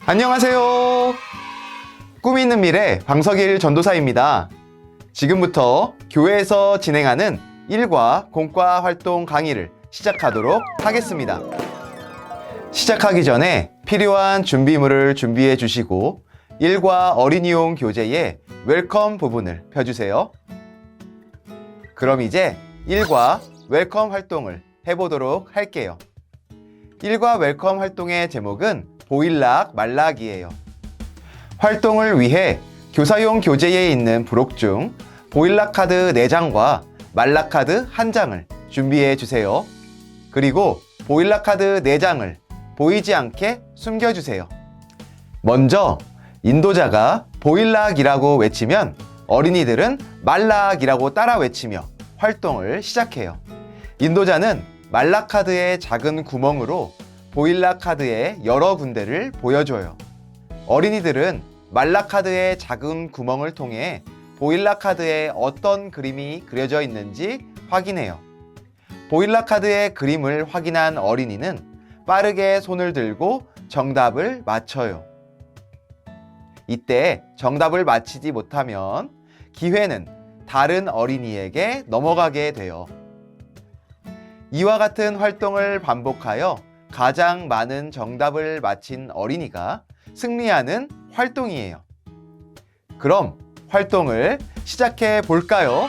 안녕하세요. 꿈이 있는 미래 방석일 전도사입니다. 지금부터 교회에서 진행하는 일과 공과 활동 강의를 시작하도록 하겠습니다. 시작하기 전에 필요한 준비물을 준비해 주시고 일과 어린이용 교재의 웰컴 부분을 펴주세요. 그럼 이제 일과 웰컴 활동을 해보도록 할게요. 일과 웰컴 활동의 제목은 보일락 말락이에요. 활동을 위해 교사용 교재에 있는 부록 중 보일락 카드 4장과 말락 카드 1장을 준비해 주세요. 그리고 보일락 카드 4장을 보이지 않게 숨겨주세요. 먼저 인도자가 보일락이라고 외치면 어린이들은 말락이라고 따라 외치며 활동을 시작해요. 인도자는 말락 카드의 작은 구멍으로 보일락 카드의 여러 군데를 보여줘요. 어린이들은 말락 카드의 작은 구멍을 통해 보일락 카드에 어떤 그림이 그려져 있는지 확인해요. 보일락 카드의 그림을 확인한 어린이는 빠르게 손을 들고 정답을 맞춰요. 이때 정답을 맞히지 못하면 기회는 다른 어린이에게 넘어가게 돼요. 이와 같은 활동을 반복하여 가장 많은 정답을 맞힌 어린이가 승리하는 활동이에요. 그럼 활동을 시작해 볼까요?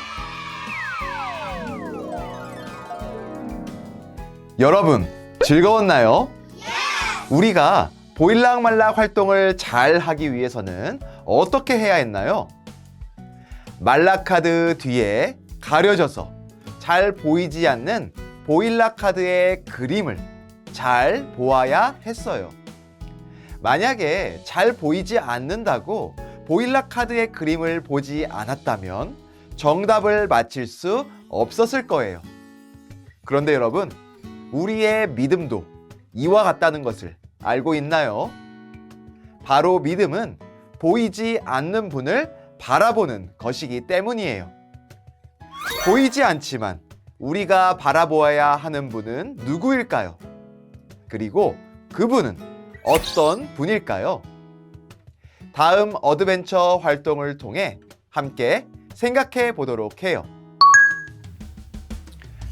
여러분, 즐거웠나요? 우리가 보일락 말락 활동을 잘 하기 위해서는 어떻게 해야 했나요? 말락 카드 뒤에 가려져서 잘 보이지 않는 보일락 카드의 그림을 잘 보아야 했어요. 만약에 잘 보이지 않는다고 보일락 카드의 그림을 보지 않았다면 정답을 맞힐 수 없었을 거예요. 그런데 여러분, 우리의 믿음도 이와 같다는 것을 알고 있나요? 바로 믿음은 보이지 않는 분을 바라보는 것이기 때문이에요. 보이지 않지만 우리가 바라보아야 하는 분은 누구일까요? 그리고 그분은 어떤 분일까요? 다음 어드벤처 활동을 통해 함께 생각해 보도록 해요.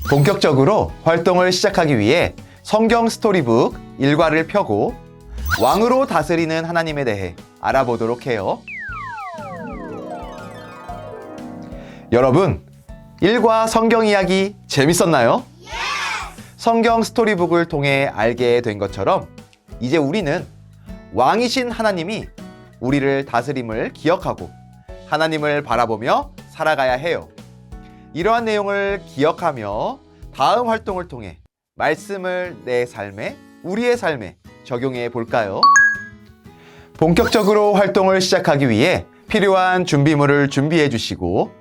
본격적으로 활동을 시작하기 위해 성경 스토리북 1과를 펴고 왕으로 다스리는 하나님에 대해 알아보도록 해요. 여러분, 1과 성경 이야기 재밌었나요? 성경 스토리북을 통해 알게 된 것처럼 이제 우리는 왕이신 하나님이 우리를 다스림을 기억하고 하나님을 바라보며 살아가야 해요. 이러한 내용을 기억하며 다음 활동을 통해 말씀을 내 삶에, 우리의 삶에 적용해 볼까요? 본격적으로 활동을 시작하기 위해 필요한 준비물을 준비해 주시고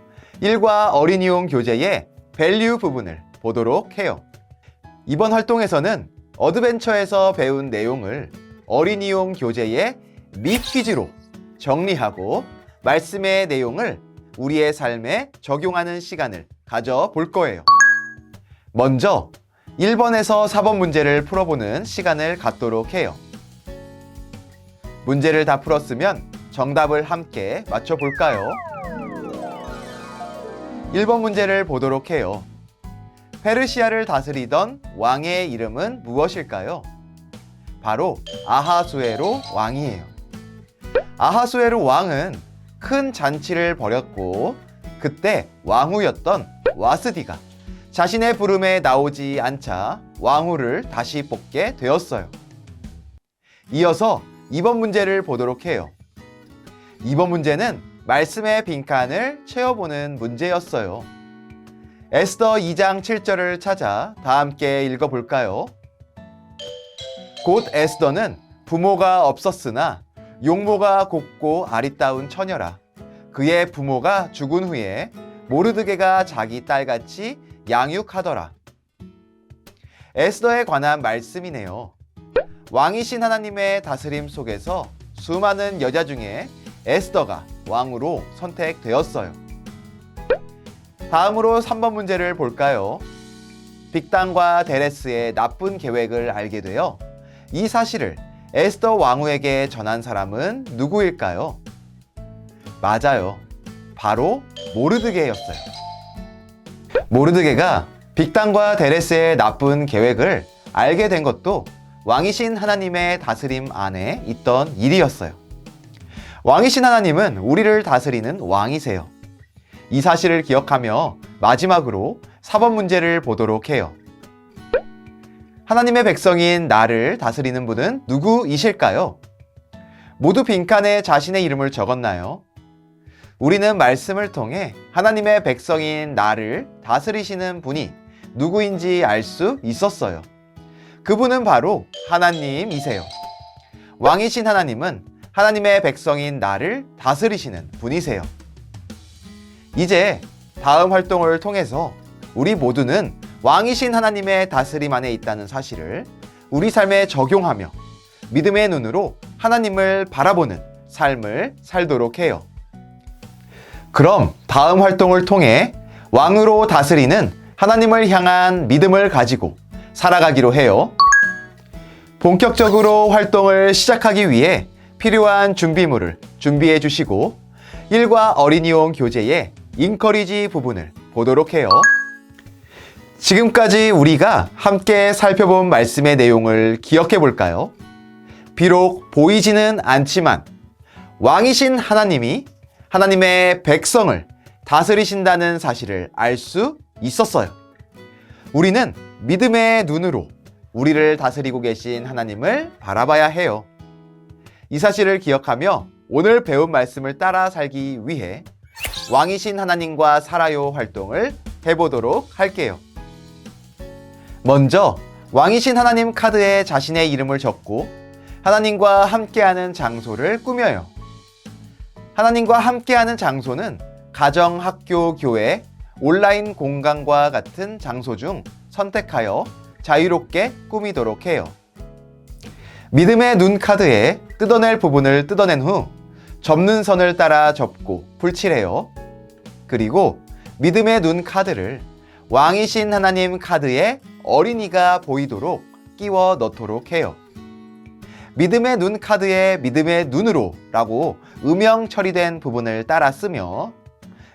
일과 어린이용 교재의 밸류 부분을 보도록 해요. 이번 활동에서는 어드벤처에서 배운 내용을 어린이용 교재의 밋퀴즈로 정리하고 말씀의 내용을 우리의 삶에 적용하는 시간을 가져볼 거예요. 먼저 1번에서 4번 문제를 풀어보는 시간을 갖도록 해요. 문제를 다 풀었으면 정답을 함께 맞춰볼까요? 1번 문제를 보도록 해요. 페르시아를 다스리던 왕의 이름은 무엇일까요? 바로 아하수에로 왕이에요. 아하수에로 왕은 큰 잔치를 벌였고 그때 왕후였던 와스디가 자신의 부름에 나오지 않자 왕후를 다시 뽑게 되었어요. 이어서 2번 문제를 보도록 해요. 2번 문제는 말씀의 빈칸을 채워보는 문제였어요. 에스더 2장 7절을 찾아 다 함께 읽어볼까요? 곧 에스더는 부모가 없었으나 용모가 곱고 아리따운 처녀라. 그의 부모가 죽은 후에 모르드게가 자기 딸같이 양육하더라. 에스더에 관한 말씀이네요. 왕이신 하나님의 다스림 속에서 수많은 여자 중에 에스더가 왕으로 선택되었어요. 다음으로 3번 문제를 볼까요? 빅단과 데레스의 나쁜 계획을 알게 되어 이 사실을 에스더 왕후에게 전한 사람은 누구일까요? 맞아요. 바로 모르드게였어요. 모르드게가 빅단과 데레스의 나쁜 계획을 알게 된 것도 왕이신 하나님의 다스림 안에 있던 일이었어요. 왕이신 하나님은 우리를 다스리는 왕이세요. 이 사실을 기억하며 마지막으로 4번 문제를 보도록 해요. 하나님의 백성인 나를 다스리는 분은 누구이실까요? 모두 빈칸에 자신의 이름을 적었나요? 우리는 말씀을 통해 하나님의 백성인 나를 다스리시는 분이 누구인지 알 수 있었어요. 그분은 바로 하나님이세요. 왕이신 하나님은 하나님의 백성인 나를 다스리시는 분이세요. 이제 다음 활동을 통해서 우리 모두는 왕이신 하나님의 다스림 안에 있다는 사실을 우리 삶에 적용하며 믿음의 눈으로 하나님을 바라보는 삶을 살도록 해요. 그럼 다음 활동을 통해 왕으로 다스리는 하나님을 향한 믿음을 가지고 살아가기로 해요. 본격적으로 활동을 시작하기 위해 필요한 준비물을 준비해 주시고 일과 어린이용 교재의 인커리지 부분을 보도록 해요. 지금까지 우리가 함께 살펴본 말씀의 내용을 기억해 볼까요? 비록 보이지는 않지만 왕이신 하나님이 하나님의 백성을 다스리신다는 사실을 알 수 있었어요. 우리는 믿음의 눈으로 우리를 다스리고 계신 하나님을 바라봐야 해요. 이 사실을 기억하며 오늘 배운 말씀을 따라 살기 위해 왕이신 하나님과 살아요 활동을 해보도록 할게요. 먼저 왕이신 하나님 카드에 자신의 이름을 적고 하나님과 함께하는 장소를 꾸며요. 하나님과 함께하는 장소는 가정, 학교, 교회, 온라인 공간과 같은 장소 중 선택하여 자유롭게 꾸미도록 해요. 믿음의 눈 카드에 뜯어낼 부분을 뜯어낸 후 접는 선을 따라 접고 풀칠해요. 그리고 믿음의 눈 카드를 왕이신 하나님 카드에 어린이가 보이도록 끼워 넣도록 해요. 믿음의 눈 카드에 믿음의 눈으로 라고 음영 처리된 부분을 따라 쓰며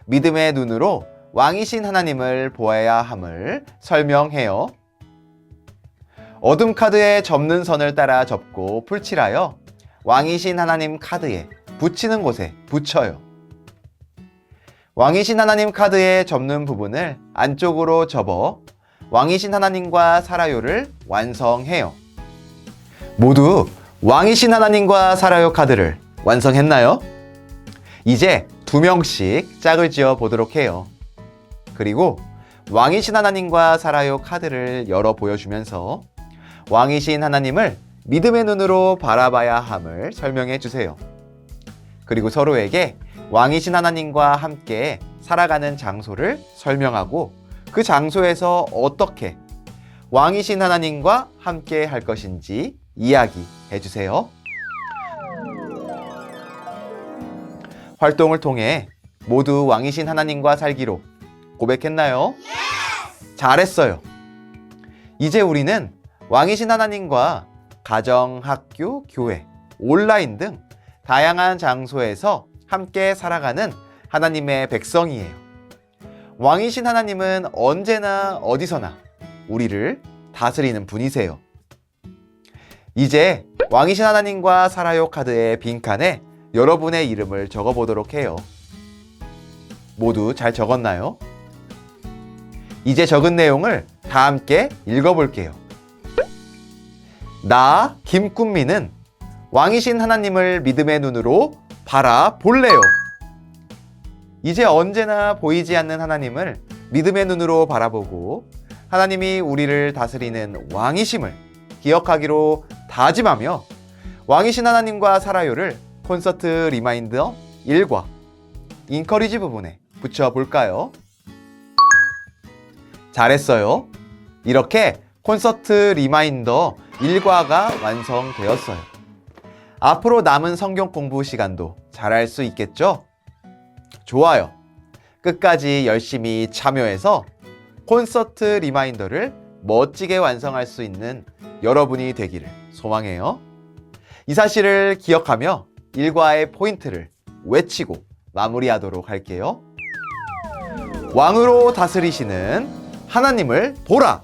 믿음의 눈으로 왕이신 하나님을 보아야 함을 설명해요. 어둠 카드에 접는 선을 따라 접고 풀칠하여 왕이신 하나님 카드에 붙이는 곳에 붙여요. 왕이신 하나님 카드에 접는 부분을 안쪽으로 접어 왕이신 하나님과 살아요를 완성해요. 모두 왕이신 하나님과 살아요 카드를 완성했나요? 이제 2명씩 짝을 지어 보도록 해요. 그리고 왕이신 하나님과 살아요 카드를 열어 보여주면서 왕이신 하나님을 믿음의 눈으로 바라봐야 함을 설명해 주세요. 그리고 서로에게 왕이신 하나님과 함께 살아가는 장소를 설명하고 그 장소에서 어떻게 왕이신 하나님과 함께 할 것인지 이야기해 주세요. 활동을 통해 모두 왕이신 하나님과 살기로 고백했나요? 잘했어요. 이제 우리는 왕이신 하나님과 가정, 학교, 교회, 온라인 등 다양한 장소에서 함께 살아가는 하나님의 백성이에요. 왕이신 하나님은 언제나 어디서나 우리를 다스리는 분이세요. 이제 왕이신 하나님과 살아요 카드의 빈칸에 여러분의 이름을 적어보도록 해요. 모두 잘 적었나요? 이제 적은 내용을 다 함께 읽어볼게요. 나 김꿈미는 왕이신 하나님을 믿음의 눈으로 바라볼래요. 이제 언제나 보이지 않는 하나님을 믿음의 눈으로 바라보고 하나님이 우리를 다스리는 왕이심을 기억하기로 다짐하며 왕이신 하나님과 살아요를 콘서트 리마인더 1과 인커리지 부분에 붙여볼까요? 잘했어요. 이렇게 콘서트 리마인더 1과가 완성되었어요. 앞으로 남은 성경 공부 시간도 잘할 수 있겠죠? 좋아요. 끝까지 열심히 참여해서 콘서트 리마인더를 멋지게 완성할 수 있는 여러분이 되기를 소망해요. 이 사실을 기억하며 일과의 포인트를 외치고 마무리하도록 할게요. 왕으로 다스리시는 하나님을 보라!